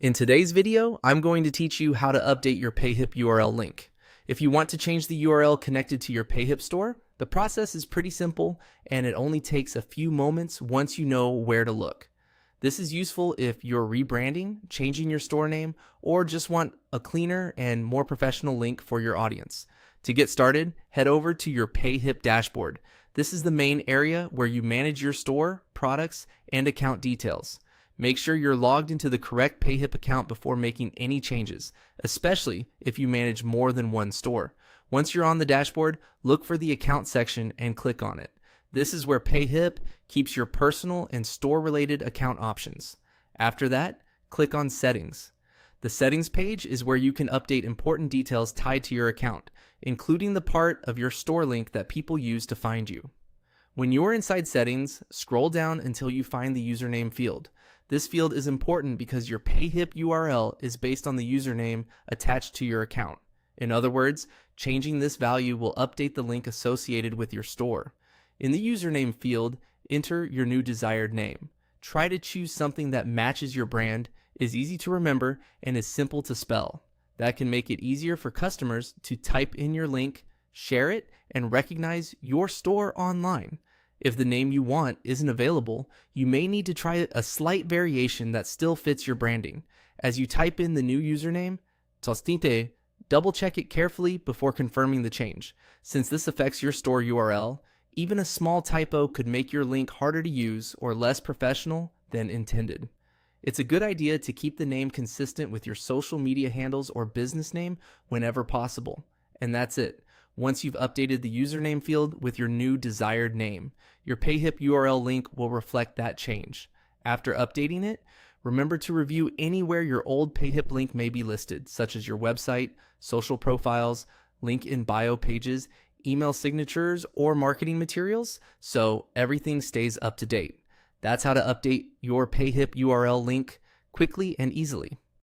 In today's video, I'm going to teach you how to update your Payhip URL link. If you want to change the URL connected to your Payhip store, the process is pretty simple and it only takes a few moments once you know where to look. This is useful if you're rebranding, changing your store name, or just want a cleaner and more professional link for your audience. To get started, head over to your Payhip dashboard. This is the main area where you manage your store, products, and account details. Make sure you're logged into the correct Payhip account before making any changes, especially if you manage more than one store. Once you're on the dashboard, look for the account section and click on it. This is where Payhip keeps your personal and store-related account options. After that, click on Settings. The Settings page is where you can update important details tied to your account, including the part of your store link that people use to find you. When you're inside Settings, scroll down until you find the username field. This field is important because your Payhip URL is based on the username attached to your account. In other words, changing this value will update the link associated with your store. In the username field, enter your new desired name. Try to choose something that matches your brand, is easy to remember, and is simple to spell. That can make it easier for customers to type in your link, share it, and recognize your store online. If the name you want isn't available, you may need to try a slight variation that still fits your branding. As you type in the new username, Tostinte, double check it carefully before confirming the change. Since this affects your store URL, even a small typo could make your link harder to use or less professional than intended. It's a good idea to keep the name consistent with your social media handles or business name whenever possible. And that's it. Once you've updated the username field with your new desired name, your Payhip URL link will reflect that change. After updating it, remember to review anywhere your old Payhip link may be listed, such as your website, social profiles, link in bio pages, email signatures, or marketing materials, so everything stays up to date. That's how to update your Payhip URL link quickly and easily.